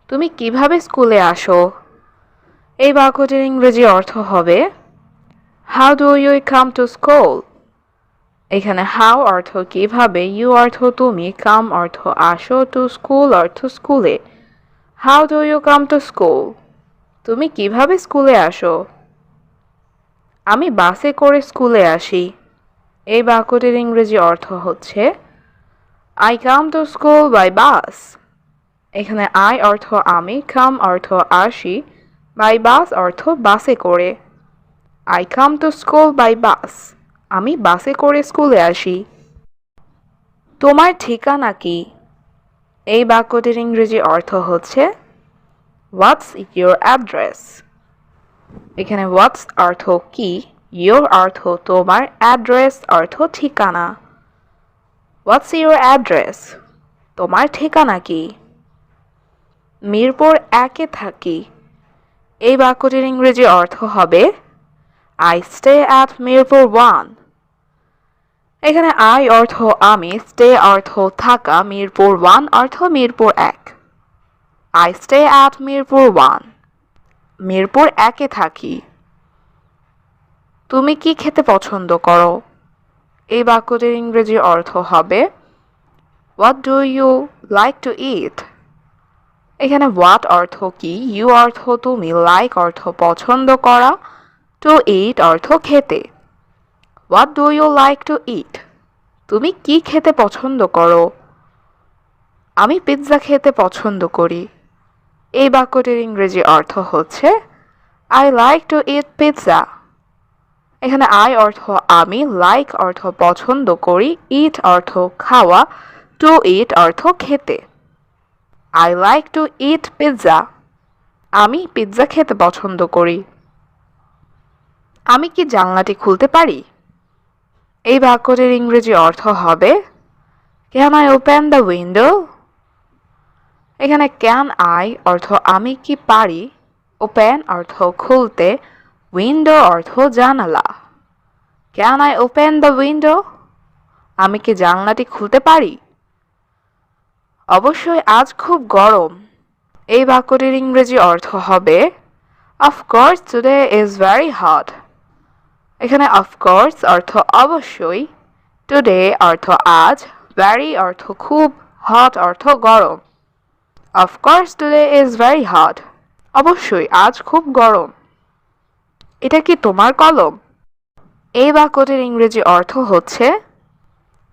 তুমি কিভাবে স্কুলে আসো? এই বাক্যটির ইংরেজি অর্থ হবে how do you come to school. এখানে হাউ অর্থ কিভাবে, ইউ অর্থ তুমি, কাম অর্থ আসো, টু স্কুল অর্থ স্কুলে। How do you come to school? তুমি কিভাবে স্কুলে আসো? আমি বাসে করে স্কুলে আসি। এই বাক্যটির ইংরেজি অর্থ হচ্ছে I come to school by bus. এখানে আই অর্থ আমি, কাম অর্থ আসি, বাই বাস অর্থ বাসে করে। I come to school by bus. আমি বাসে করে স্কুলে আসি। তোমার ঠিকানা কি? এই বাক্যটির ইংরেজি অর্থ হচ্ছে হোয়াটস ইয়োর অ্যাড্রেস। এখানে হোয়াটস অর্থ কি, ইয়োর অর্থ তোমার, অ্যাড্রেস অর্থ ঠিকানা। What's your address? তোমার ঠিকানা কি? মিরপুর 1-এ থাকি। এই বাক্যটির ইংরেজি অর্থ হবে আই স্টে অ্যাট মিরপুর 1। এখানে আই অর্থ আমি, স্টে অর্থ থাকা, মিরপুর 1 অর্থ Mirpur 1। I stay at Mirpur 1। Mirpur 1-এ থাকি। তুমি কি খেতে পছন্দ করো? এই বাক্যটির ইংরেজি অর্থ হবে what do you like to eat. এখানে হোয়াট অর্থ কি, ইউ অর্থ তুমি, লাইক অর্থ পছন্দ করা, টু ইট অর্থ খেতে। What do you like to eat? তুমি কি খেতে পছন্দ করো? আমি পিৎজা খেতে পছন্দ করি। এই বাক্যটির ইংরেজি অর্থ হচ্ছে I like to it pizza. এখানে আই অর্থ আমি, লাইক অর্থ পছন্দ করি, ইট অর্থ খাওয়া, টু ইট অর্থ খেতে। I like to it pizza. আমি পিৎজা খেতে পছন্দ করি। আমি কি জানলাটি খুলতে পারি? এই বাক্যটির ইংরেজি অর্থ হবে can I open the window? এখানে ক্যান আই অর্থ আমি কি পারি, ওপেন অর্থ খুলতে, উইন্ডো অর্থ জানালা। Can I open the window? আমি কি জানলাটি খুলতে পারি? অবশ্যই আজ খুব গরম। এই বাক্যটির ইংরেজি অর্থ হবে of course today is very hot. এখানে অফকোর্স অর্থ অবশ্যই, টুডে অর্থ আজ, ভেরি অর্থ খুব, হট অর্থ গরম। Of course today is very hot. অবশ্যই আজ খুব গরম। এটা কি তোমার কলম? এই বাক্যটির ইংরেজি অর্থ হচ্ছে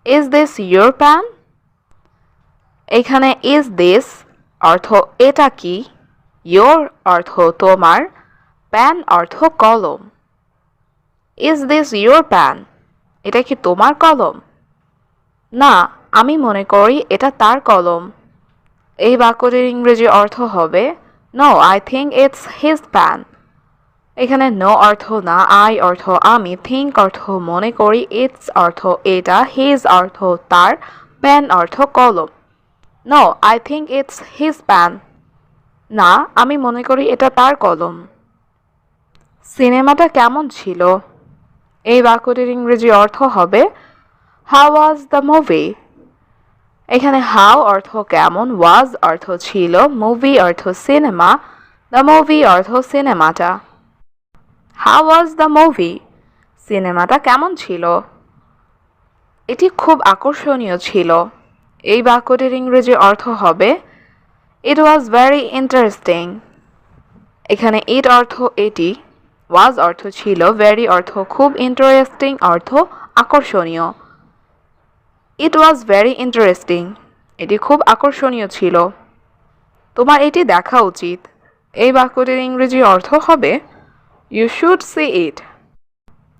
ইজ দিস ইয়োর পেন? এখানে ইজ দিস অর্থ এটা কি, ইয়োর অর্থ তোমার, পেন অর্থ কলম। Is this your pen? এটা কি তোমার কলম? না, আমি মনে করি এটা তার কলম। এই বাক্যটির ইংরেজি অর্থ হবে no I think it's his pen. এখানে নো অর্থ না, আই অর্থ আমি, থিঙ্ক অর্থ মনে করি, ইটস অর্থ এটা, হিজ অর্থ তার, পেন অর্থ কলম। No I think it's his pen. না, আমি মনে করি এটা তার কলম। সিনেমাটা কেমন ছিল? এই বাক্যটির ইংরেজি অর্থ হবে হাউ ওয়াজ দ্য মুভি? এখানে হাউ অর্থ কেমন, ওয়াজ অর্থ ছিল, মুভি অর্থ সিনেমা, দ্য মুভি অর্থ সিনেমাটা। How was the movie? সিনেমাটা কেমন ছিল? এটি খুব আকর্ষণীয় ছিল। এই বাক্যটির ইংরেজি অর্থ হবে ইট ওয়াজ ভেরি ইন্টারেস্টিং। এখানে ইট অর্থ এটি, ওয়াজ অর্থ ছিল, ভেরি অর্থ খুব, ইন্টারেস্টিং অর্থ আকর্ষণীয়। ইট ওয়াজ ভেরি ইন্টারেস্টিং। এটি খুব আকর্ষণীয় ছিল। তোমার এটি দেখা উচিত। এই বাক্যটির ইংরেজি অর্থ হবে ইউ শুড সি ইট।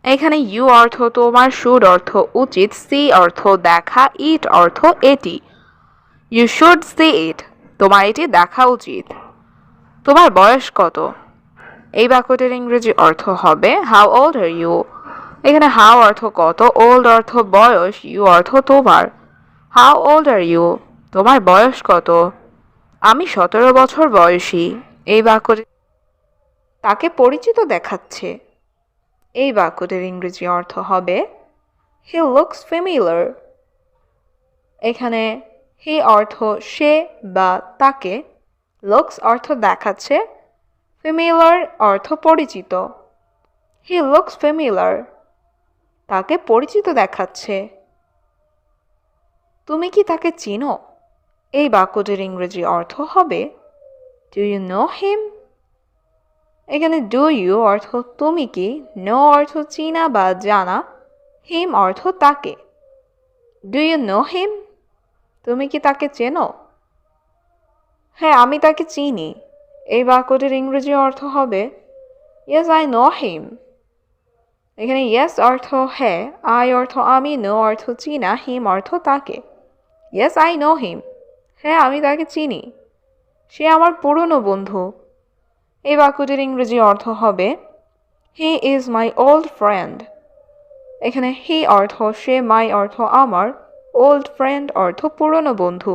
এখানে ইউ অর্থ তোমার, শুড অর্থ উচিত, সি অর্থ দেখা, ইট অর্থ এটি। ইউ শুড সি ইট। তোমার এটি দেখা উচিত। তোমার বয়স কত? এই বাক্যটির ইংরেজি অর্থ হবে হাউ ওল্ড আর ইউ। এখানে হাউ অর্থ কত, ওল্ড অর্থ বয়স, ইউ অর্থ তোমার। How old are you? তোমার বয়স কত? আমি 17 বছর বয়সী। এই বাক্যটি তাকে পরিচিত দেখাচ্ছে। এই বাক্যটির ইংরেজি অর্থ হবে হি লুকস ফ্যামিলিয়ার। এখানে হি অর্থ সে বা তাকে, looks অর্থ দেখাচ্ছে, familiar অর্থ পরিচিত। He looks familiar, তাকে পরিচিত দেখাচ্ছে। তুমি কি তাকে চিনো? এই বাক্যটির ইংরেজি অর্থ হবে Do you know him? এখানে do you অর্থ তুমি কি, know অর্থ চিনা বা জানা, him অর্থ তাকে। Do you know him? তুমি কি তাকে চেনো? হ্যাঁ, আমি তাকে চিনি। এই বাক্যটির ইংরেজি অর্থ হবে Yes, I know him. এখানে yes অর্থ হ্যাঁ, I অর্থ আমি, know অর্থ চিনা, him অর্থ তাকে। Yes, I know him. হ্যাঁ, আমি তাকে চিনি। সে আমার পুরনো বন্ধু। এই বাক্যটির ইংরেজি অর্থ হবে He is my old friend. এখানে he অর্থ সে, my অর্থ আমার, old friend অর্থ পুরনো বন্ধু।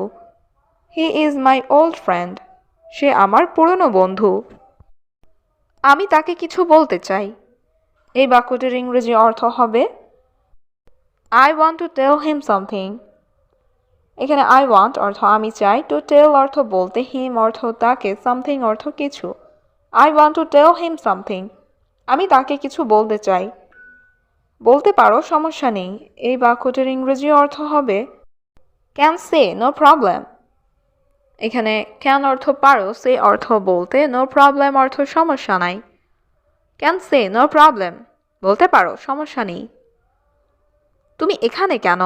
He is my old friend. সে আমার পুরনো বন্ধু। আমি তাকে কিছু বলতে চাই। এই বাক্যটির ইংরেজি অর্থ হবে I want to tell him something. এখানে I want অর্থ আমি চাই, to tell অর্থ বলতে, him অর্থ তাকে, something অর্থ কিছু। I want to tell him something. আমি তাকে কিছু বলতে চাই। বলতে পারো, সমস্যা নেই। এই বাক্যটির ইংরেজি অর্থ হবে Can say, no problem. এখানে can অর্থ পারো, say অর্থ বলতে, no problem অর্থ সমস্যা নাই। Can say, no problem. বলতে পারো, সমস্যা নেই। তুমি এখানে কেন?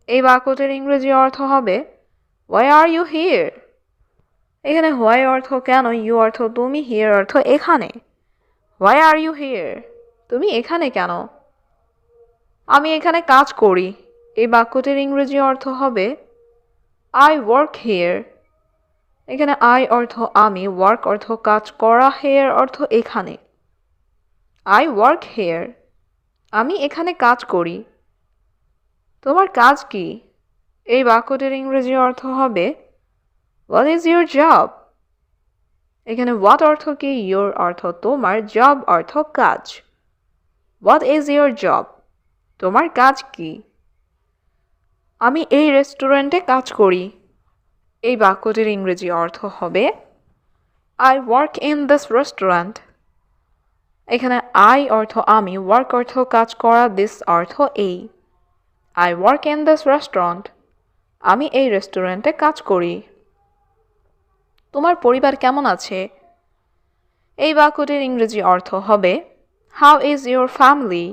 এই বাক্যটির ইংরেজি অর্থ হবে Why are you here? এখানে why অর্থ কেন, you অর্থ তুমি, here অর্থ এখানে। Why are you here? তুমি এখানে কেন? আমি এখানে কাজ করি। এই বাক্যটির ইংরেজি অর্থ হবে I work here. এখানে I অর্থ আমি, work অর্থ কাজ করা, here অর্থ এখানে। I work here. আমি এখানে কাজ করি। তোমার কাজ কি? এই বাক্যটির ইংরেজি অর্থ হবে What is your job? এখানে what অর্থ কি, your অর্থ তোমার, job অর্থ কাজ। What is your job? তোমার কাজ কি? আমি এই রেস্টুরেন্টে কাজ করি। এই বাক্যটির ইংরেজি অর্থ হবে I work in this restaurant. এখানে I অর্থ আমি, work অর্থ কাজ করা, this অর্থ এই। I work in this restaurant. আমি এই রেস্টুরেন্টে কাজ করি। তোমার পরিবার কেমন আছে? এই বাক্যটির ইংরেজি অর্থ হবে How is your family?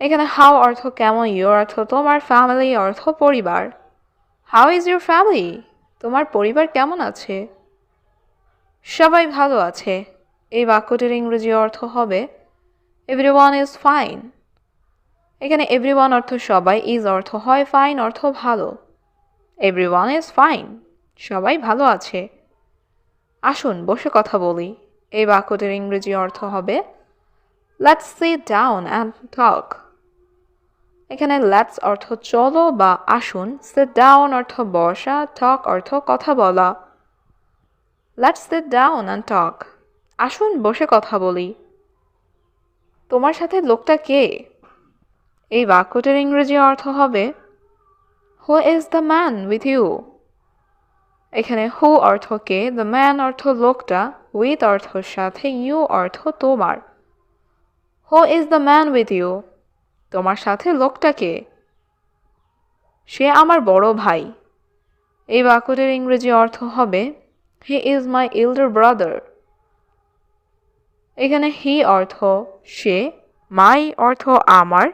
এখানে how অর্থ কেমন, your অর্থ তোমার, family অর্থ পরিবার। How is your family? তোমার পরিবার কেমন আছে? সবাই ভালো আছে। এই বাক্যটির ইংরেজি অর্থ হবে Everyone is fine. এখানে everyone অর্থ সবাই, is অর্থ হয়, fine অর্থ ভালো। Everyone is fine. সবাই ভালো আছে। আসুন বসে কথা বলি। এই বাক্যটির ইংরেজি অর্থ হবে Let's sit down and talk. এখানে let's অর্থ চলো বা আসুন, sit down অর্থ বসা, talk অর্থ কথা বলা। Let's sit down and talk. আসুন বসে কথা বলি। তোমার সাথে লোকটা কে? এই বাক্যটির ইংরেজি অর্থ হবে Who is the man with you? এখানে who অর্থ কে, the man অর্থ লোকটা, with অর্থ সাথে, you অর্থ তোমার। Who is the man with you? তোমার সাথে লোকটা কে? সে আমার বড় ভাই। এই বাক্যটির ইংরেজি অর্থ হবে He is my elder brother. এখানে he অর্থ সে, my অর্থ আমার,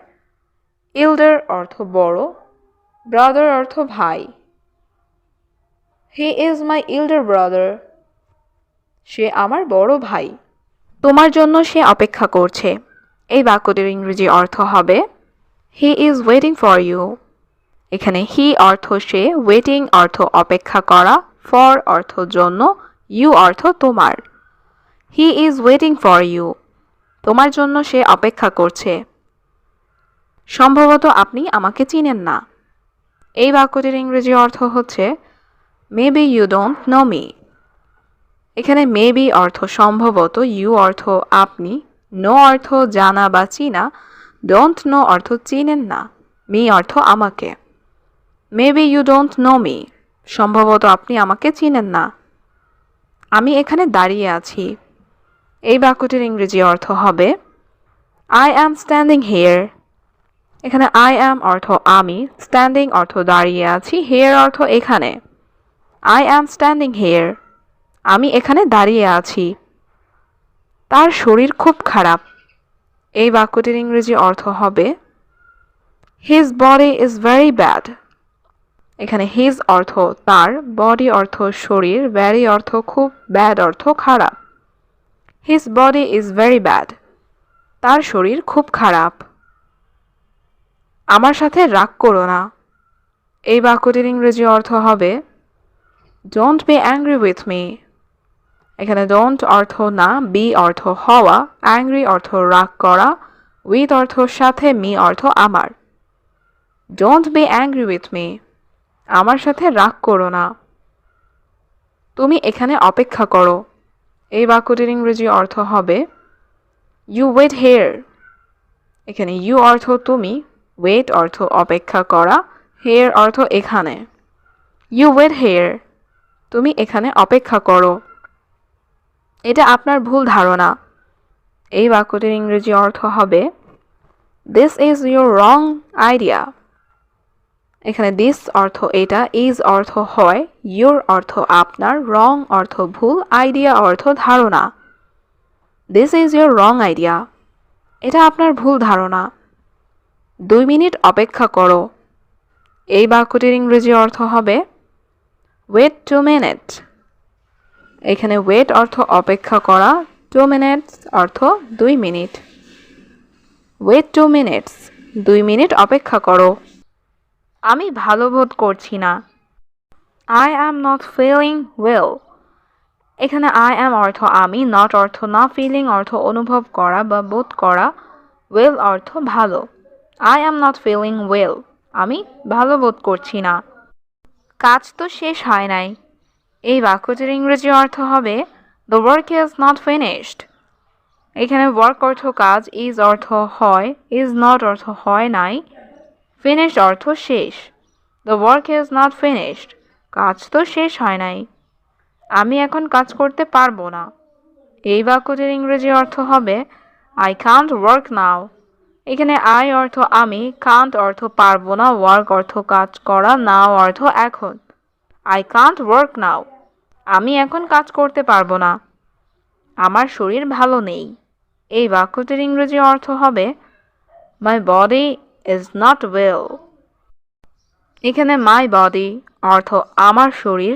elder অর্থ বড়, brother অর্থ ভাই। He is my elder brother. সে আমার বড় ভাই। তোমার জন্য সে অপেক্ষা করছে। এই বাক্যটির ইংরেজি অর্থ হবে He is waiting for you. এখানে he অর্থ সে, waiting অর্থ অপেক্ষা করা, for অর্থ জন্য, you অর্থ তোমার। He is waiting for you. তোমার জন্য সে অপেক্ষা করছে। সম্ভবত আপনি আমাকে চিনেন না। এই বাক্যটির ইংরেজি অর্থ হচ্ছে Maybe you don't know me. এখানে maybe অর্থ সম্ভবত, you অর্থ আপনি, know অর্থ জানা বা চিনা, don't know অর্থ চিনেন না, me অর্থ আমাকে। Maybe you don't know me. সম্ভবত আপনি আমাকে চিনেন না। আমি এখানে দাঁড়িয়ে আছি। এই বাক্যটির ইংরেজি অর্থ হবে I am standing here. এখানে I am অর্থ আমি, standing অর্থ দাঁড়িয়ে আছি, here অর্থ এখানে। I am standing here. আমি এখানে দাঁড়িয়ে আছি। তার শরীর খুব খারাপ। এই বাক্যটির ইংরেজি অর্থ হবে His body is very bad. এখানে his অর্থ তার, body অর্থ শরীর, very অর্থ খুব, bad অর্থ খারাপ। His body is very bad. তার শরীর খুব খারাপ। আমার সাথে রাগ করো না। এই বাক্যটির ইংরেজি অর্থ হবে Don't be angry with me. এখানে don't অর্থ না, be অর্থ হওয়া, angry অর্থ রাগ করা, with অর্থ সাথে, me অর্থ আমার। Don't be angry with me. আমার সাথে রাগ করো না। তুমি এখানে অপেক্ষা করো। এই বাক্যটির ইংরেজি অর্থ হবে You wait here. এখানে you অর্থ তুমি, wait অর্থ অপেক্ষা করা, here অর্থ এখানে। You wait here. তুমি এখানে অপেক্ষা করো। এটা আপনার ভুল ধারণা। এই বাক্যটির ইংরেজি অর্থ হবে This is your wrong idea. এখানে this অর্থ এটা, is অর্থ হয়, your অর্থ আপনার, wrong অর্থ ভুল, idea অর্থ ধারণা। This is your wrong idea. এটা আপনার ভুল ধারণা। 2 মিনিট অপেক্ষা করো। এই বাক্যটির ইংরেজি অর্থ হবে Wait 2 minutes. এখানে wait অর্থ অপেক্ষা করা, 2 minutes অর্থ 2 মিনিট। Wait 2 minutes. 2 মিনিট অপেক্ষা করো। আমি ভালো বোধ করছি না। I am not feeling well. এখানে I am অর্থ আমি, not অর্থ না, feeling অর্থ অনুভব করা বা বোধ করা, well অর্থ ভালো। I am not feeling well. আমি ভালো বোধ করছি না। কাজ তো শেষ হয় নাই। এই বাক্যটির ইংরেজি অর্থ হবে The work is not finished. এখানে work অর্থ কাজ, is অর্থ হয়, is not অর্থ হয় নাই, finished অর্থ শেষ। The work is not finished. কাজ তো শেষ হয় নাই। আমি এখন কাজ করতে পারবো না। এই বাক্যটির ইংরেজি অর্থ হবে I can't work now. এখানে I অর্থ আমি, can't অর্থ পারবো না, work অর্থ কাজ করা, now অর্থ এখন। I can't work now. আমি এখন কাজ করতে পারবো না। আমার শরীর ভালো নেই। এই বাক্যটির ইংরেজি অর্থ হবে My body is not well. এখানে my body অর্থ আমার শরীর,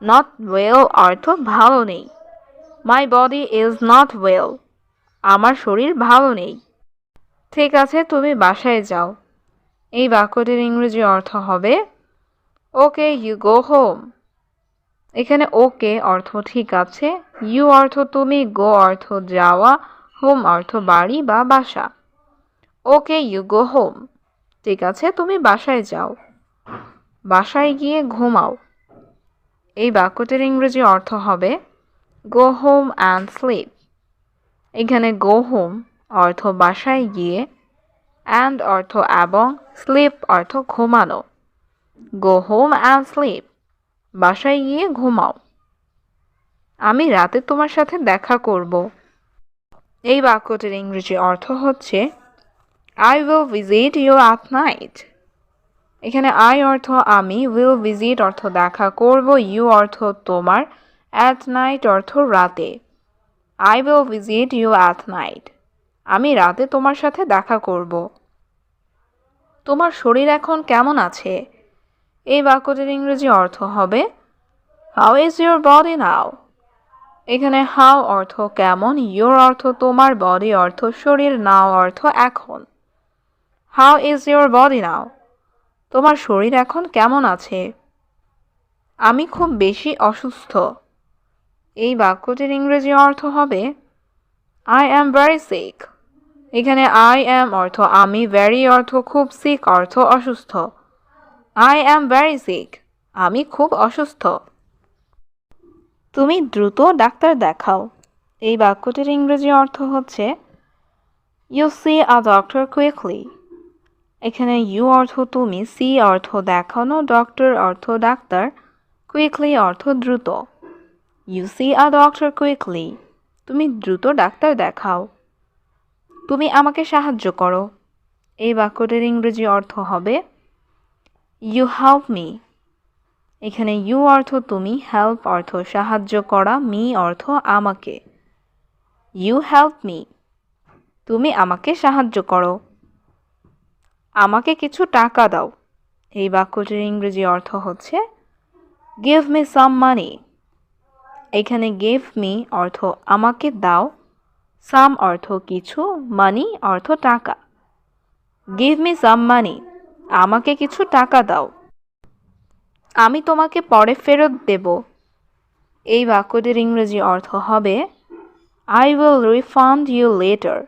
not well অর্থ ভালো নেই। My body is not well. আমার শরীর ভালো নেই। ঠিক আছে, তুমি বাসায় যাও। এই বাক্যটির ইংরেজি অর্থ হবে Okay, you go home. এখানে ওকে অর্থ ঠিক আছে, ইউ অর্থ তুমি, গো অর্থ যাওয়া, হোম অর্থ বাড়ি বা বাসা। Okay you go home. ঠিক আছে, তুমি বাসায় যাও। বাসায় গিয়ে ঘুমাও। এই বাক্যটির ইংরেজি অর্থ হবে গো হোম অ্যান্ড স্লিপ। এখানে গো হোম অর্থ বাসায় গিয়ে, অ্যান্ড অর্থ এবং, স্লিপ অর্থ ঘুমানো। Go home and sleep. বাসায় গিয়ে ঘুমাও। আমি রাতে তোমার সাথে দেখা করব। এই বাক্যটির ইংরেজি অর্থ হচ্ছে I will visit you at night. এখানে I অর্থ আমি, will visit অর্থ দেখা করব, you অর্থ তোমার, at night অর্থ রাতে। I will visit you at night. আমি রাতে তোমার সাথে দেখা করব। তোমার শরীর এখন কেমন আছে? এই বাক্যটির ইংরেজি অর্থ হবে How is your body now? এখানে how অর্থ কেমন, your অর্থ তোমার, body অর্থ শরীর, now অর্থ এখন। How is your body now? তোমার শরীর এখন কেমন আছে? আমি খুব বেশি অসুস্থ। এই বাক্যটির ইংরেজি অর্থ হবে I am very sick. এখানে I am অর্থ আমি, very অর্থ খুব, sick অর্থ অসুস্থ। I am very sick. আমি খুব অসুস্থ। তুমি দ্রুত ডাক্তার দেখাও। এই বাক্যটির ইংরেজি অর্থ হচ্ছে You see a doctor quickly. এখানে you অর্থ তুমি, see অর্থ দেখানো, doctor অর্থ ডাক্তার, quickly অর্থ দ্রুত। You see a doctor quickly. তুমি দ্রুত ডাক্তার দেখাও। তুমি আমাকে সাহায্য করো। এই বাক্যটির ইংরেজি অর্থ হবে ইউ হেল্প মি। এখানে ইউ অর্থ তুমি, হেল্প অর্থ সাহায্য করা, মি অর্থ আমাকে। You help me. তুমি আমাকে সাহায্য করো। আমাকে কিছু টাকা দাও। এই বাক্যটির ইংরেজি অর্থ হচ্ছে গিভ মি সাম মানি। এখানে গিভ মি অর্থ আমাকে দাও, সাম অর্থ কিছু, মানি অর্থ টাকা। গিভ মি সাম মানি, আমাকে কিছু টাকা দাও। আমি তোমাকে পরে ফেরত দেব। এই বাক্যটির ইংরেজি অর্থ হবে I will refund you later.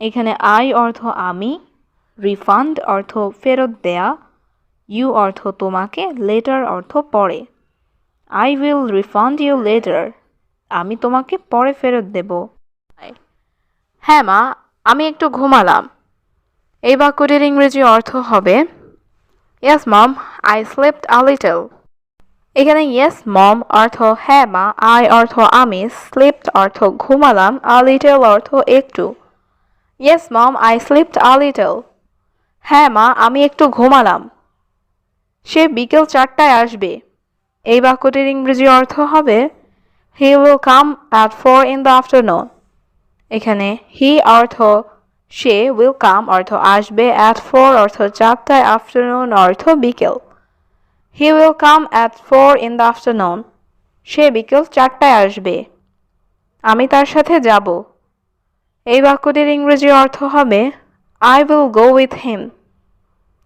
এখানে আই অর্থ আমি, রিফান্ড অর্থ ফেরত দেয়া, ইউ অর্থ তোমাকে, লেটার অর্থ পরে। I will refund you later. আমি তোমাকে পরে ফেরত দেব। হ্যাঁ মা, আমি একটু ঘুমালাম। এই বাক্যটির ইংরেজি অর্থ হবে yes mom, I slept a little. এখানে ইয়েস মম অর্থ হ্যাঁ মা, আই অর্থ আমি, স্লিপ্ট অর্থ ঘুমালাম, আ লিটল অর্থ একটু। Yes mom, I slept a little. হ্যাঁ মা, আমি একটু ঘুমালাম। সে বিকেল 4টায় আসবে। এই বাক্যটির ইংরেজি অর্থ হবে he will come at 4 in the afternoon। এখানে হি অর্থ সে, উইল কাম অর্থ আসবে, অ্যাট 4 অর্থ 4টায়, আফটারনুন অর্থ বিকেল। He will come at 4 in the afternoon। সে বিকেল 4টায় আসবে। আমি তার সাথে যাব। এই বাক্যটির ইংরেজি অর্থ হবে I will go with him.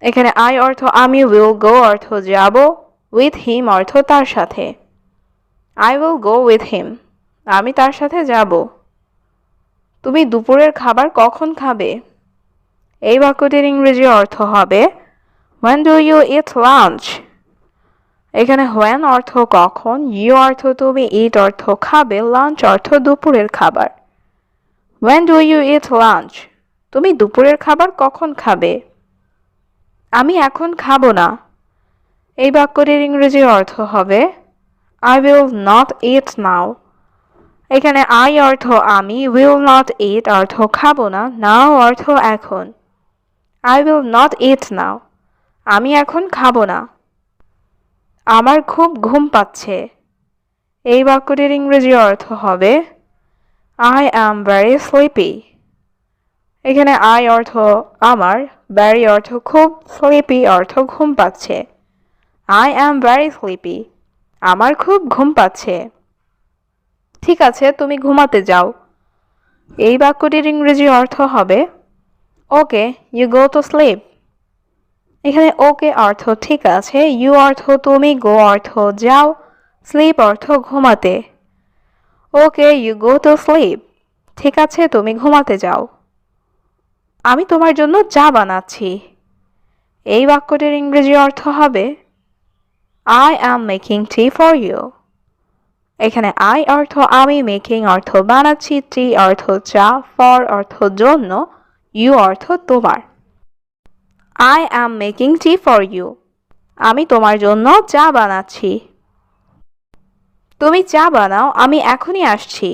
এখানে আই অর্থ আমি, উইল গো অর্থ যাব, উইথ হিম অর্থ তার সাথে। I will go with him. আমি তার সাথে যাব। তুমি দুপুরের খাবার কখন খাবে? এই বাক্যটির ইংরেজি অর্থ হবে when do you eat lunch। এখানে when অর্থ কখন, you অর্থ তুমি, eat অর্থ খাবে, lunch অর্থ দুপুরের খাবার। when do you eat lunch। তুমি দুপুরের খাবার কখন খাবে? আমি এখন খাবো না। এই বাক্যটির ইংরেজি অর্থ হবে I will not eat now। এখানে I অর্থ আমি, will not eat অর্থ খাবো না, now অর্থ এখন। I will not eat now। আমি এখন খাবো না। আমার খুব ঘুম পাচ্ছে। এই বাক্যটির ইংরেজি অর্থ হবে I am very sleepy। এখানে I অর্থ আমার, very অর্থ খুব, sleepy অর্থ ঘুম পাচ্ছে। I am very sleepy। আমার খুব ঘুম পাচ্ছে। ঠিক আছে, তুমি ঘুমাতে যাও। এই বাক্যটির ইংরেজি অর্থ হবে ওকে, ইউ গো টু স্লিপ। এখানে ওকে অর্থ ঠিক আছে, ইউ অর্থ তুমি, গো অর্থ যাও, স্লিপ অর্থ ঘুমাতে। ওকে, ইউ গো টু স্লিপ। ঠিক আছে, তুমি ঘুমাতে যাও। আমি তোমার জন্য চা বানাচ্ছি। এই বাক্যটির ইংরেজি অর্থ হবে I am making tea for you। এখানে I অর্থ আমি, মেকিং অর্থ বানাচ্ছি, টি অর্থ চা, ফর অর্থ জন্য, ইউ অর্থ তোমার। I am making tea for you। আমি তোমার জন্য চা বানাচ্ছি। তুমি চা বানাও, আমি এখনই আসছি।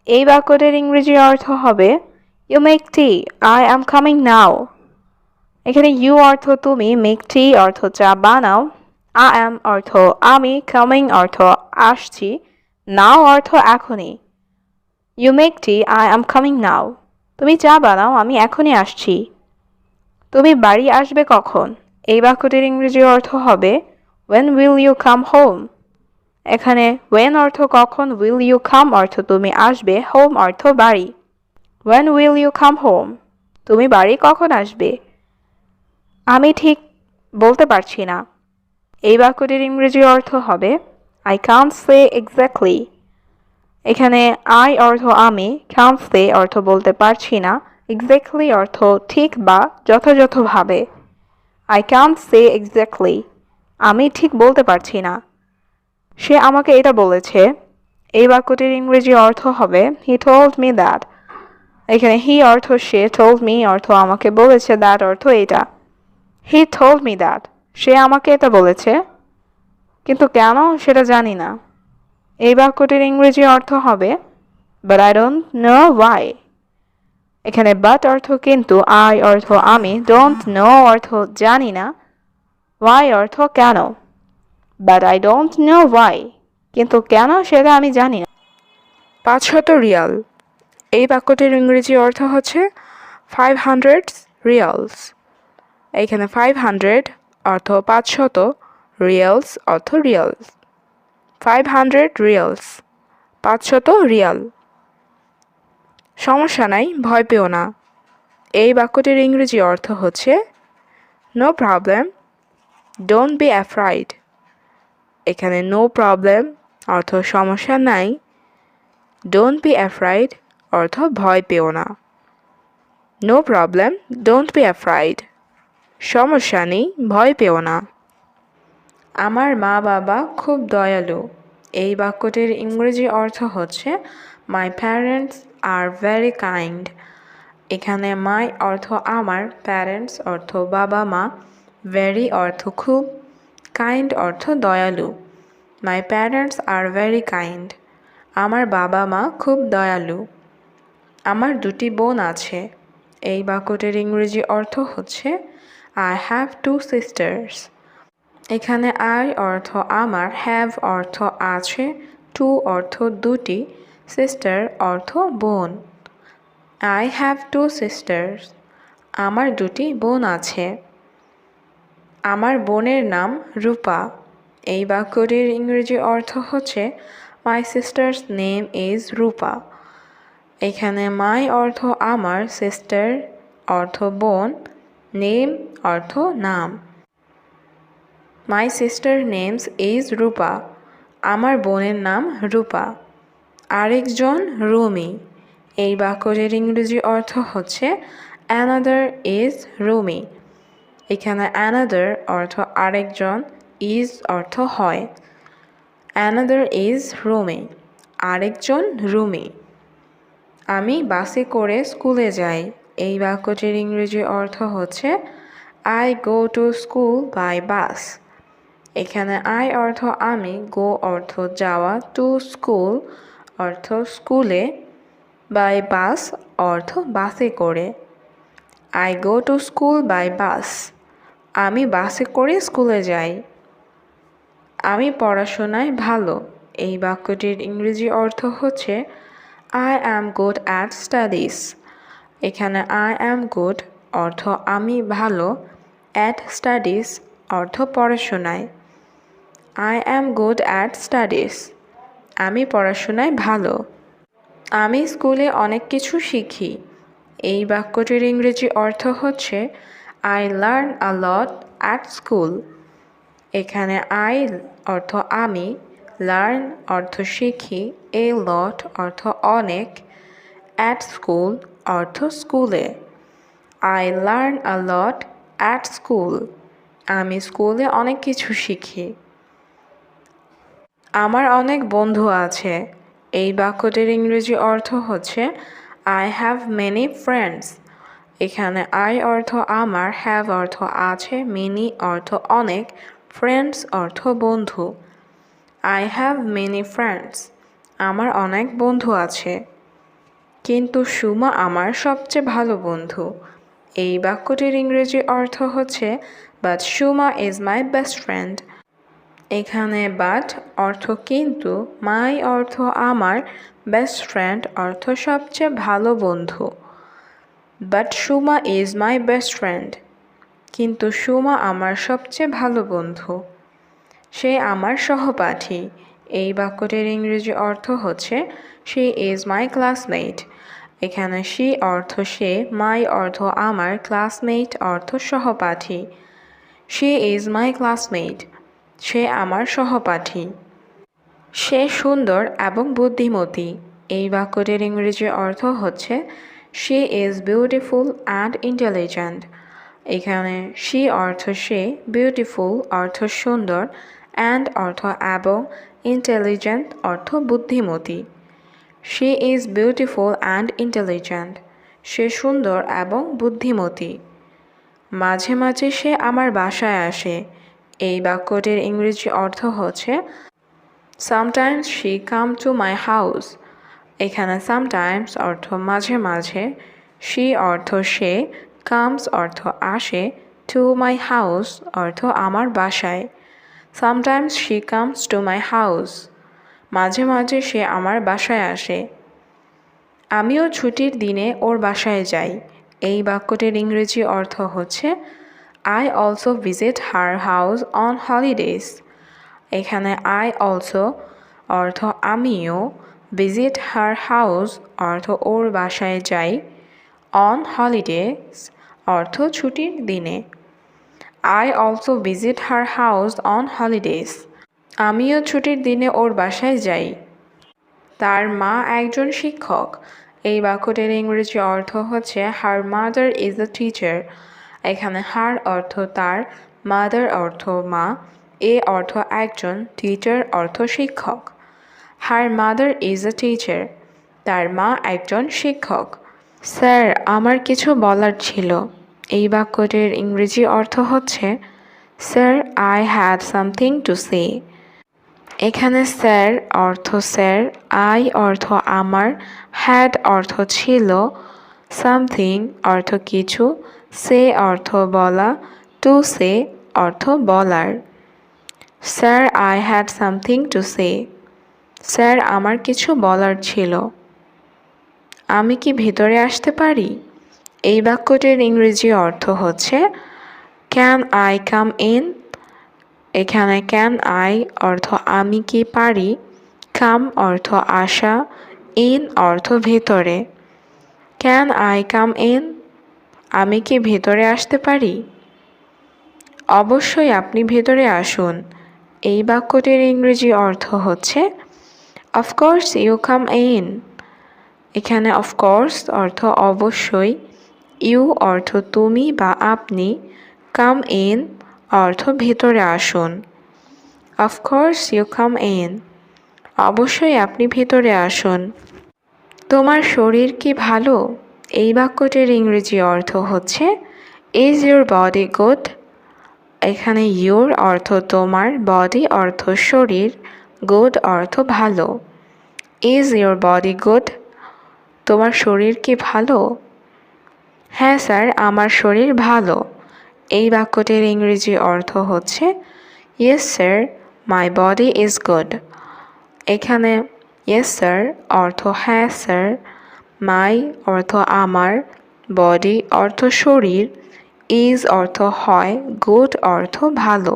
এই বাক্যটির ইংরেজি অর্থ হবে You make tea, I am coming now। এখানে ইউ অর্থ তুমি, মেক টি অর্থ চা বানাও, I am অর্থ আমি, coming অর্থ আসছি, now অর্থ এখনই। You make tea, I am coming now। তুমি চা বানাও, আমি এখনই আসছি। তুমি বাড়ি আসবে কখন? এই বাক্যটির ইংরেজি অর্থ হবে When will you come home। এখানে when অর্থ কখন, will you come অর্থ তুমি আসবে, home অর্থ বাড়ি। When will you come home। তুমি বাড়ি কখন আসবে? আমি ঠিক বলতে পারছি না। এই বাক্যটির ইংরেজি অর্থ হবে I can't say exactly। এখানে I অর্থ আমি, can't say অর্থ বলতে পারছি না, exactly অর্থ ঠিক বা যথাযথভাবে। I can't say exactly। আমি ঠিক বলতে পারছি না। সে আমাকে এটা বলেছে। এই বাক্যটির ইংরেজি অর্থ হবে He told me that। এখানে হি অর্থ সে, told me অর্থ আমাকে বলেছে, that অর্থ এটা। He told me that। সে আমাকে এটা বলেছে, কিন্তু কেন সেটা জানি না। এই বাক্যটির ইংরেজি অর্থ হবে but I don't know Y. এখানে বাট অর্থ কিন্তু, আই অর্থ আমি, ডোন্ট নো অর্থ জানি না, ওয়াই অর্থ কেন। But I don't know Y, কিন্তু কেন সেটা আমি জানি না। 500 রিয়াল। এই বাক্যটির ইংরেজি অর্থ হচ্ছে 500 রিয়ালস। এইখানে 500 অর্থ 500, রিয়ালস অর্থ রিয়ালস। 500 reels, 500 Real. সমস্যা নাই, ভয় পেও না। এই বাক্যটির ইংরেজি অর্থ হচ্ছে no problem, don't be afraid. এখানে নো প্রবলেম অর্থ সমস্যা নাই, ডোন্ট বি অ্যাফ্রাইড অর্থ ভয় পেও না। No problem, don't be afraid, সমস্যা নেই, ভয় পেও না। আমার মা বাবা খুব দয়ালু। এই বাক্যটির ইংরেজি অর্থ হচ্ছে my parents are very kind. এখানে মাই অর্থ আমার, প্যারেন্টস অর্থ বাবা মা, ভেরি অর্থ খুব, কাইন্ড অর্থ দয়ালু। My parents are very kind, আমার বাবা মা খুব দয়ালু। আমার 2টি বোন আছে। এই বাক্যটির ইংরেজি অর্থ হচ্ছে আই হ্যাভ 2 সিস্টার্স। এখানে আই অর্থ আমার, হ্যাভ অর্থ আছে, 2 অর্থ 2টি, সিস্টার অর্থ বোন। আই হ্যাভ 2 সিস্টার্স, আমার 2টি বোন আছে। আমার বোনের নাম রূপা। এই বাক্যটির ইংরেজি অর্থ হচ্ছে মাই সিস্টার্স নেম ইজ রূপা। এখানে মাই অর্থ আমার, সিস্টার অর্থ বোন, নেম অর্থ নাম। মাই সিস্টার নেমস ইজ রূপা, আমার বোনের নাম রূপা। আরেকজন রুমি। এই বাক্যটির ইংরেজি অর্থ হচ্ছে অ্যানাদার ইজ রুমি। এখানে অ্যানাদার অর্থ আরেকজন, ইজ অর্থ হয়। অ্যানাদার ইজ রুমি, আরেকজন রুমি। আমি বাসে করে স্কুলে যাই। এই বাক্যটির ইংরেজি অর্থ হচ্ছে I go to school by bus. এখানে আই অর্থ আমি, গো অর্থ যাওয়া, টু স্কুল অর্থ স্কুলে, বাই বাস অর্থ বাসে করে। I go to school by bus, আমি বাসে করে স্কুলে যাই। আমি পড়াশোনায় ভালো। এই বাক্যটির ইংরেজি অর্থ হচ্ছে I am good at studies. এখানে আই অ্যাম গুড অর্থ আমি ভালো, অ্যাট স্টাডিজ অর্থ পড়াশোনায়। I am good at studies, আমি পড়াশোনায় ভালো। আমি স্কুলে অনেক কিছু শিখি। এই বাক্যটির ইংরেজি অর্থ হচ্ছে I learn a lot at school. এখানে আই অর্থ আমি, লার্ন অর্থ শিখি, এ লট অর্থ অনেক, অ্যাট স্কুল অর্থ স্কুলে। I learn a lot at school, আমি স্কুলে অনেক কিছু শিখি। আমার অনেক বন্ধু আছে। এই বাক্যটির ইংরেজি অর্থ হচ্ছে আই হ্যাভ মেনি ফ্রেন্ডস। এখানে আই অর্থ আমার, হ্যাভ অর্থ আছে, মেনি অর্থ অনেক, ফ্রেন্ডস অর্থ বন্ধু। আই হ্যাভ মেনি ফ্রেন্ডস, আমার অনেক বন্ধু আছে। কিন্তু সুমা আমার সবচেয়ে ভালো বন্ধু। এই বাক্যটির ইংরেজি অর্থ হচ্ছে but Suma is my best friend. এখানে বাট অর্থ কিন্তু, মাই অর্থ আমার, বেস্ট ফ্রেন্ড অর্থ সবচেয়ে ভালো বন্ধু। But Suma is my best friend, কিন্তু সুমা আমার সবচেয়ে ভালো বন্ধু। সে আমার সহপাঠী। এই বাক্যটির ইংরেজি অর্থ হচ্ছে শি ইজ মাই ক্লাসমেট। এখানে শি অর্থ সে, মাই অর্থ আমার, ক্লাসমেট অর্থ সহপাঠী। শি ইজ মাই ক্লাসমেট, সে আমার সহপাঠী। সে সুন্দর এবং বুদ্ধিমতী। এই বাক্যটির ইংরেজি অর্থ হচ্ছে she is beautiful and intelligent. এখানে শি অর্থ সে, বিউটিফুল অর্থ সুন্দর, অ্যান্ড অর্থ এবং, ইন্টেলিজেন্ট অর্থ বুদ্ধিমতী। She is beautiful and intelligent, সে সুন্দর এবং বুদ্ধিমতী। মাঝে মাঝে সে আমার বাসায় আসে। এই বাক্যটির ইংরেজি অর্থ হচ্ছে Sometimes she come to my house. এখানে sometimes অর্থ মাঝে মাঝে, she অর্থ সে, comes অর্থ আসে, to my house অর্থ আমার বাসায়। Sometimes she comes to my house. মাঝে মাঝে সে আমার বাসায় আসে। আমিও ছুটির দিনে ওর বাসায় যাই। এই বাক্যটির ইংরেজি অর্থ হচ্ছে I also visit her house on holidays. এখানে I also অর্থ আমিও, visit her house অর্থ ওর বাসায় যাই, on holidays অর্থ ছুটির দিনে। I also visit her house on holidays. আমিও ছুটির দিনে ওর বাসায় যাই। তার মা একজন শিক্ষক। এই বাক্যটির ইংরেজি অর্থ হচ্ছে her mother is a teacher. এখানে her অর্থ তার, mother অর্থ মা, এ অর্থ একজন, teacher অর্থ শিক্ষক। Her mother is a teacher. তার মা একজন শিক্ষক। স্যার, আমার কিছু বলার ছিল। এই বাক্যটির ইংরেজি অর্থ হচ্ছে sir, I had something to say. এখানে স্যার অর্থ স্যার, I অর্থ আমার, had অর্থ ছিল, something অর্থ কিছু, say অর্থ বলা, to say অর্থ বলার। Sir, I had something to say. Sir, আমার কিছু বলার ছিল। আমি কি ভেতরে আসতে পারি? এই বাক্যটির ইংরেজি অর্থ হচ্ছে ক্যান আই কাম ইন। এখানে ক্যান আই অর্থ আমি কি পারি, কাম অর্থ আসা, ইন অর্থ ভেতরে। Can I come in? আমি কি ভেতরে আসতে পারি? অবশ্যই আপনি ভেতরে আসুন। এই বাক্যটির ইংরেজি অর্থ হচ্ছে অফকোর্স ইউ কাম ইন। এখানে অফকোর্স অর্থ অবশ্যই, ইউ অর্থ তুমি বা আপনি, কাম ইন অর্থ ভেতরে আসুন। Of course you come in. অবশ্যই আপনি ভেতরে আসুন। তোমার শরীর কি ভালো? এই বাক্যটির ইংরেজি অর্থ হচ্ছে ইজ ইউর বডি গুড। এখানে ইউর অর্থ তোমার, বডি অর্থ শরীর, গুড অর্থ ভালো। Is your body good? তোমার শরীর কি ভালো? হ্যাঁ স্যার, আমার শরীর ভালো। এই বাক্যটির ইংরেজি অর্থ হচ্ছে yes sir, my body is good. এখানে ইয়েস স্যার অর্থ হ্যাঁ স্যার, মাই অর্থ আমার, বডি অর্থ শরীর, ইজ অর্থ হয়, গুড অর্থ ভালো।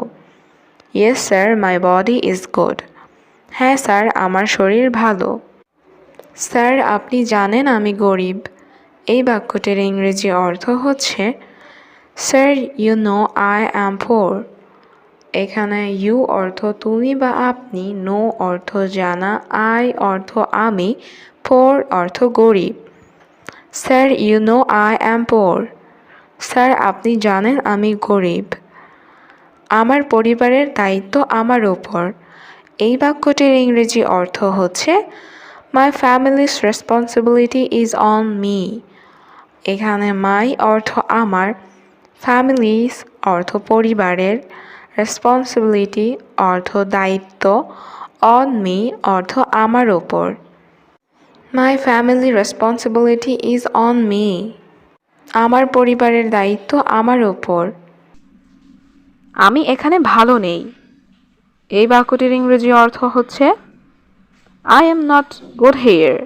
Yes sir, my body is good. হ্যাঁ স্যার, আমার শরীর ভালো। স্যার, আপনি জানেন আমি গরিব। এই বাক্যটির ইংরেজি অর্থ হচ্ছে sir, you know I am poor. এখানে ইউ অর্থ তুমি বা আপনি, নো অর্থ জানা, আই অর্থ আমি, পোর অর্থ গরিব। Sir, you know I am poor. Sir, আপনি জানেন আমি গরিব। আমার পরিবারের দায়িত্ব আমার ওপর। এই বাক্যটির ইংরেজি অর্থ হচ্ছে my family's responsibility is on me. এখানে মাই অর্থ আমার, ফ্যামিলিস অর্থ পরিবারের, রেসপন্সিবিলিটি অর্থ দায়িত্ব, অন মি অর্থ আমার ওপর। My family responsibility is on me. আমার পরিবারের দায়িত্ব আমার ওপর। আমি এখানে ভালো নেই। এই বাক্যটির ইংরেজি অর্থ হচ্ছে I am not good here.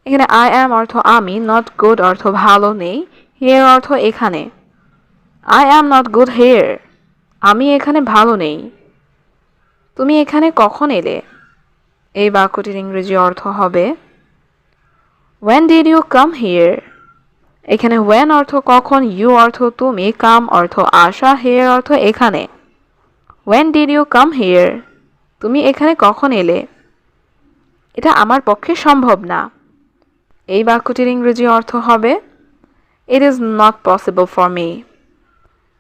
এখানে আই অ্যাম অর্থ আমি, নট গুড অর্থ ভালো নেই, হিয়ার অর্থ এখানে। I am not good here. আমি এখানে ভালো নেই। তুমি এখানে কখন এলে? এই বাক্যটির ইংরেজি অর্থ হবে When did you come here? এখানে when অর্থ কখন, you অর্থ তুমি, come অর্থ আসা, here অর্থ এখানে। When did you come here? তুমি এখানে কখন এলে? এটা আমার পক্ষে সম্ভব না। এই বাক্যটির ইংরেজি অর্থ হবে It is not possible for me.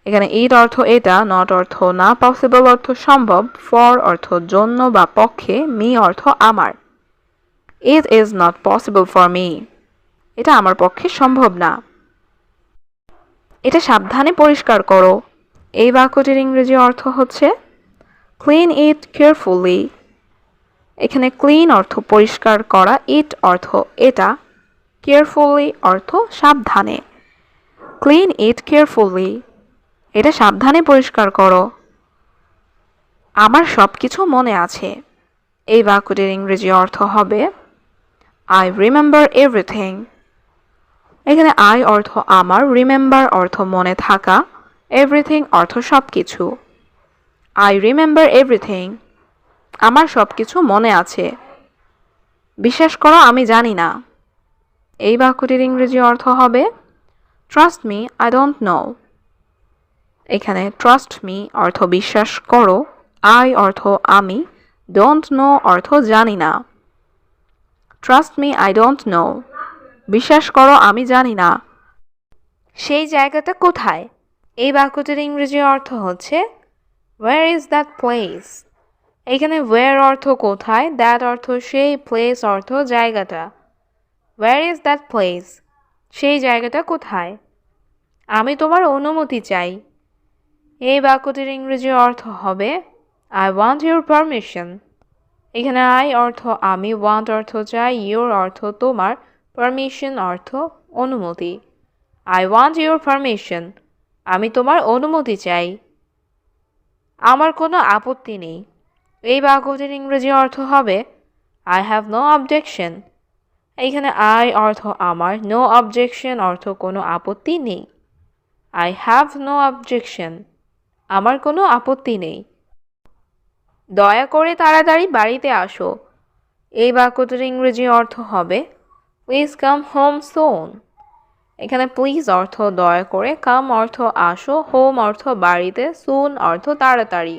এখানে it অর্থ এটা, not অর্থ না, possible অর্থ সম্ভব, for অর্থ জন্য বা পক্ষে, me অর্থ আমার। It is not possible for me. এটা আমার পক্ষে সম্ভব না। এটা সাবধানে পরিষ্কার করো। এই বাক্যটির ইংরেজি অর্থ হচ্ছে Clean it carefully. এখানে ক্লিন অর্থ পরিষ্কার করা, ইট অর্থ এটা, কেয়ারফুলি অর্থ সাবধানে। ক্লিন ইট কেয়ারফুলি, এটা সাবধানে পরিষ্কার করো। আমার সব কিছু মনে আছে। এই বাক্যটির ইংরেজি অর্থ হবে আই রিমেম্বার এভরিথিং। এখানে আই অর্থ আমার, রিমেম্বার অর্থ মনে থাকা, এভরিথিং অর্থ সব কিছু। আই রিমেম্বার এভরিথিং, আমার সব কিছু মনে আছে। বিশ্বাস করো আমি জানি না। এই বাক্যটির ইংরেজি অর্থ হবে trust me I don't know. এখানে ট্রাস্ট মি অর্থ বিশ্বাস করো, আই অর্থ আমি, ডোন্ট নো অর্থ জানি না। Trust me I don't know, বিশ্বাস করো আমি জানি না। সেই জায়গাটা কোথায়? এই বাক্যটির ইংরেজি অর্থ হচ্ছে ওয়্যার ইজ দ্যাট প্লেস। এখানে ওয়্যার অর্থ কোথায়, দ্যাট অর্থ সেই, প্লেস অর্থ জায়গাটা। ওয়্যার ইজ দ্যাট প্লেস, সেই জায়গাটা কোথায়? আমি তোমার অনুমতি চাই। এই বাক্যটির ইংরেজি অর্থ হবে আই ওয়ান্ট ইউর পারমিশন। এখানে আই অর্থ আমি, ওয়ান্ট অর্থ চাই, ইউর অর্থ তোমার, পারমিশন অর্থ অনুমতি। আই ওয়ান্ট ইউর পারমিশন, আমি তোমার অনুমতি চাই। আমার কোনো আপত্তি নেই। এই বাক্যটির ইংরেজি অর্থ হবে আই হ্যাভ নো অবজেকশন। এইখানে আই অর্থ আমার, নো অবজেকশন অর্থ কোনো আপত্তি নেই। আই হ্যাভ নো অবজেকশন, আমার কোনো আপত্তি নেই। দয়া করে তাড়াতাড়ি বাড়িতে আসো। এই বাক্যটির ইংরেজি অর্থ হবে প্লিজ কাম হোম সুন। এখানে প্লিজ অর্থ দয়া করে, কাম অর্থ আসো, হোম অর্থ বাড়িতে, সুন অর্থ তাড়াতাড়ি।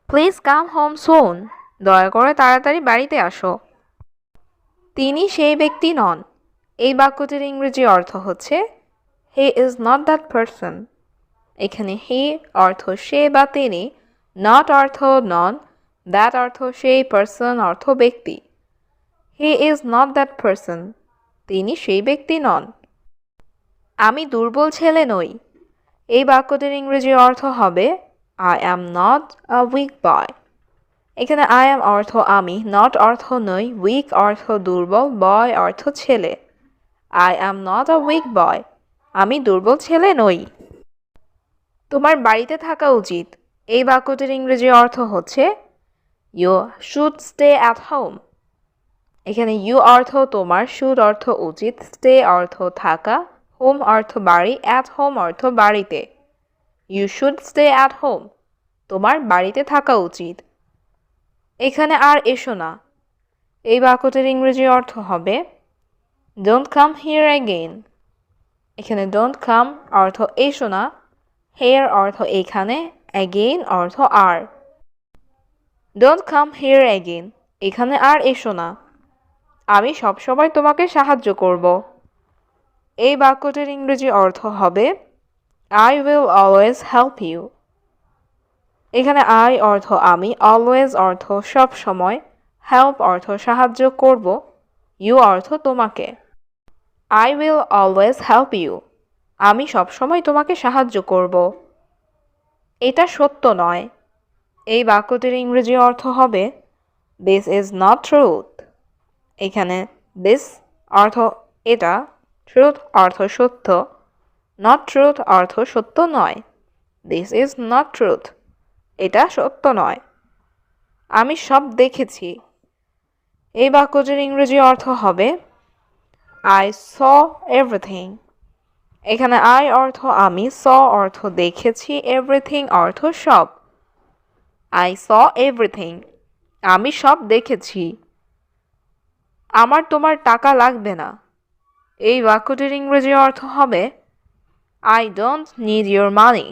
প্লিজ কাম হোম সুন, দয়া করে তাড়াতাড়ি বাড়িতে আসো। তিনি সেই ব্যক্তি নন। এই বাক্যটির ইংরেজি অর্থ হচ্ছে he is not that person. এখানে হি অর্থ সে বা তিনি, নট অর্থ নন, দ্যাট অর্থ সেই, পারসন অর্থ ব্যক্তি। He is not that person, তিনি সেই ব্যক্তি নন। আমি দুর্বল ছেলে নই। এই বাক্যটির ইংরেজি অর্থ হবে I am not a weak boy. এখানে আই অ্যাম অর্থ আমি, নট অর্থ নই, উইক অর্থ দুর্বল, বয় অর্থ ছেলে। I am not a weak boy, আমি দুর্বল ছেলে নই। তোমার বাড়িতে থাকা উচিত। এই বাক্যটির ইংরেজি অর্থ হচ্ছে you should stay at home. এখানে ইউ অর্থ তোমার, শুড অর্থ উচিত, স্টে অর্থ থাকা, হোম অর্থ বাড়ি, অ্যাট হোম অর্থ বাড়িতে। You should stay at home, তোমার বাড়িতে থাকা উচিত। এখানে আর এসো না। এই বাক্যটির ইংরেজি অর্থ হবে ডোন্ট কাম হিয়ার অ্যাগেইন। এখানে ডোন্ট কাম অর্থ এসো না, হেয়ার অর্থ এখানে, অ্যাগেইন অর্থ আর। ডোন্ট কাম হিয়ার অ্যাগেইন, এখানে আর এসো না। আমি সবসময় তোমাকে সাহায্য করব। এই বাক্যটির ইংরেজি অর্থ হবে I will always help you. এখানে আই অর্থ আমি, অলওয়েজ অর্থ সব সময়, হেল্প অর্থ সাহায্য করব, ইউ অর্থ তোমাকে। I will always help you, আমি সবসময় তোমাকে সাহায্য করব। এটা সত্য নয়। এই বাক্যটির ইংরেজি অর্থ হবে দিস ইজ নট ট্রুথ। এখানে দিস অর্থ এটা, ট্রুথ অর্থ সত্য, নট ট্রুথ অর্থ সত্য নয়। দিস ইজ নট ট্রুথ, এটা সত্য নয়। আমি সব দেখেছি। এই বাক্যটির ইংরেজি অর্থ হবে আই স এভরিথিং। এখানে আই অর্থ আমি, স অর্থ দেখেছি, এভরিথিং অর্থ সব। আই স এভরিথিং, আমি সব দেখেছি। আমার তোমার টাকা লাগবে না। এই বাক্যটির ইংরেজি অর্থ হবে আই ডোন্ট নিড ইউর মানি।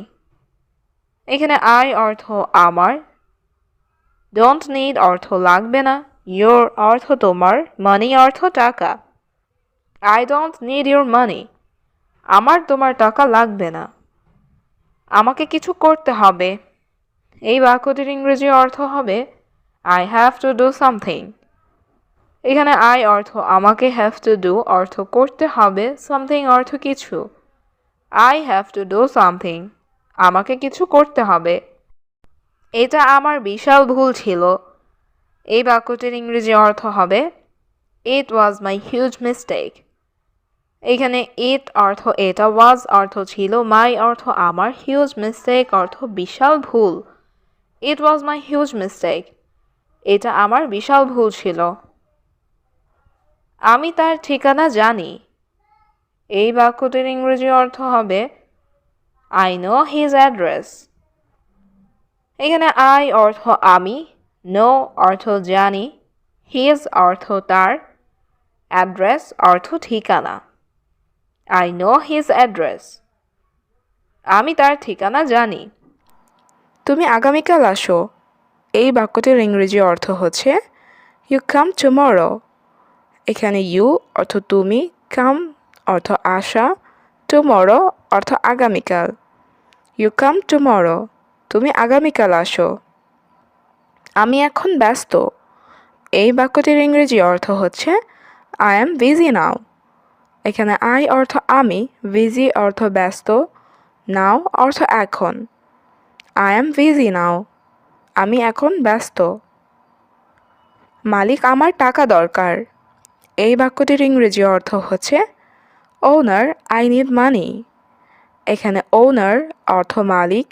এখানে আই অর্থ আমার, ডোন্ট নিড অর্থ লাগবে না, ইউর অর্থ তোমার, মানি অর্থ টাকা। আই ডোন্ট নিড ইউর মানি, আমার তোমার টাকা লাগবে না। আমাকে কিছু করতে হবে। এই বাক্যটির ইংরেজি অর্থ হবে I have to do something. এখানে আই অর্থ আমাকে, হ্যাভ টু ডু অর্থ করতে হবে, সামথিং অর্থ কিছু। I have to do something, আমাকে কিছু করতে হবে। এটা আমার বিশাল ভুল ছিল। এই বাক্যটির ইংরেজি অর্থ হবে ইট ওয়াজ মাই হিউজ মিস্টেক। এখানে ইট অর্থ এটা, ওয়াজ অর্থ ছিল, মাই অর্থ আমার, হিউজ মিস্টেক অর্থ বিশাল ভুল। ইট ওয়াজ মাই হিউজ মিস্টেক, এটা আমার বিশাল ভুল ছিল। আমি তার ঠিকানা জানি। এই বাক্যটির ইংরেজি অর্থ হবে আই নো হিজ অ্যাড্রেস। এখানে আই অর্থ আমি, নো অর্থ জানি, হিজ অর্থ তার, অ্যাড্রেস অর্থ ঠিকানা। আই নো হিজ অ্যাড্রেস, আমি তার ঠিকানা জানি। তুমি আগামীকাল আসো। এই বাক্যটির ইংরেজি অর্থ হচ্ছে ইউ কাম টুমরো। এখানে ইউ অর্থ তুমি, কাম অর্থ আসা, টুমরো অর্থ আগামীকাল। ইউ কাম টুমরো, তুমি আগামীকাল আসো। আমি এখন ব্যস্ত। এই বাক্যটির ইংরেজি অর্থ হচ্ছে আই অ্যাম বিজি নাও। এখানে আই অর্থ আমি, বিজি অর্থ ব্যস্ত, নাও অর্থ এখন। আই অ্যাম বিজি নাও, আমি এখন ব্যস্ত। মালিক আমার টাকা দরকার। এই বাক্যটির ইংরেজি অর্থ হচ্ছে ওনার আই নিড মানি। এখানে ওনার অর্থ মালিক,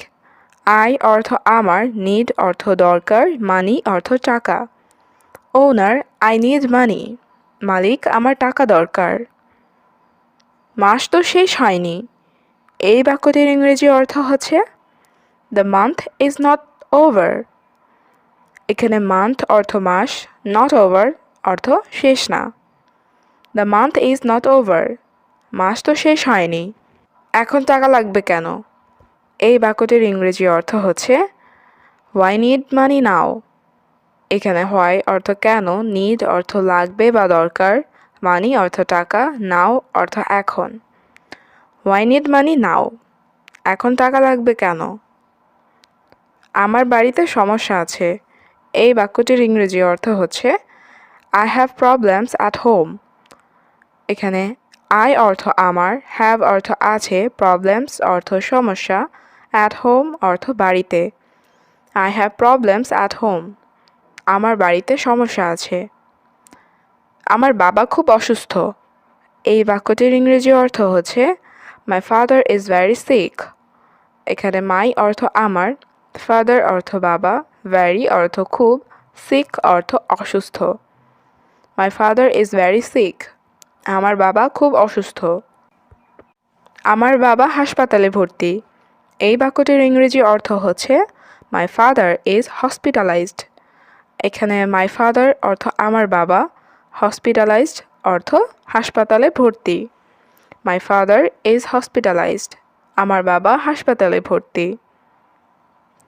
আই অর্থ আমার, নিড অর্থ দরকার, মানি অর্থ টাকা। ওনার আই নিড মানি, মালিক আমার টাকা দরকার। মাস তো শেষ হয়নি। এই বাক্যটির ইংরেজি অর্থ হচ্ছে the month is not over. এখানে মান্থ অর্থ মাস, নট ওভার অর্থ শেষ না। The month is not over, মাস তো শেষ হয়নি। এখন টাকা লাগবে কেন? এই বাক্যটির ইংরেজি অর্থ হচ্ছে হোয়াই নিড মানি নাও। এখানে হোয়াই অর্থ কেন, নিড অর্থ লাগবে বা দরকার, মানি অর্থ টাকা, নাও অর্থ এখন। হোয়াই নিড মানি নাও, এখন টাকা লাগবে কেন? আমার বাড়িতে সমস্যা আছে। এই বাক্যটির ইংরেজি অর্থ হচ্ছে I have problems at home. এখানে আই অর্থ আমার, হ্যাভ অর্থ আছে, প্রবলেমস অর্থ সমস্যা, অ্যাট হোম অর্থ বাড়িতে। I have problems at home, আমার বাড়িতে সমস্যা আছে। আমার বাবা খুব অসুস্থ। এই বাক্যটির ইংরেজি অর্থ হচ্ছে my father is very sick. এখানে মাই অর্থ আমার, ফাদার অর্থ বাবা, ভেরি অর্থ খুব, সিক অর্থ অসুস্থ। My father is very sick, আমার বাবা খুব অসুস্থ। আমার বাবা হাসপাতালে ভর্তি। এই বাক্যটির ইংরেজি অর্থ হচ্ছে মাই ফাদার ইজ হসপিটালাইজড। এখানে মাই ফাদার অর্থ আমার বাবা, হসপিটালাইজড অর্থ হাসপাতালে ভর্তি। মাই ফাদার ইজ হসপিটালাইজড, আমার বাবা হাসপাতালে ভর্তি।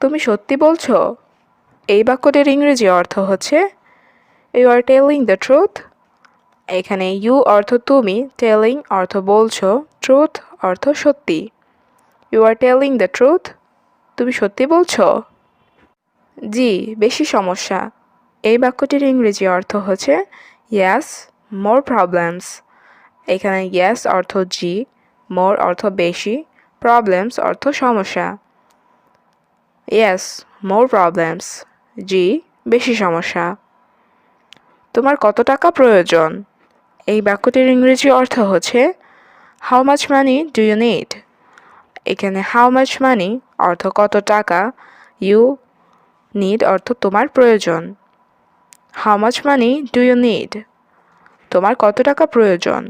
তুমি সত্যি বলছো? এই বাক্যটির ইংরেজি অর্থ হচ্ছে you are telling the truth. এখানে ইউ অর্থ তুমি, টেলিং অর্থ বলছো, ট্রুথ অর্থ সত্যি। You are telling the truth, তুমি সত্যি বলছো? জি, বেশি সমস্যা। এই বাক্যটির ইংরেজি অর্থ হচ্ছে ইয়াস, মোর প্রবলেমস। এখানে ইয়াস অর্থ জি, মোর অর্থ বেশি, প্রবলেমস অর্থ সমস্যা। ইয়েস, মোর প্রবলেমস, জি, বেশি সমস্যা। তোমার কত টাকা প্রয়োজন? এই বাক্যটির ইংরেজি অর্থ হচ্ছে how much money do you need. এখানে হাউ মাচ মানি অর্থ কত টাকা, ইউ নিড অর্থ তোমার প্রয়োজন। How much money do you need, তোমার কত টাকা প্রয়োজন?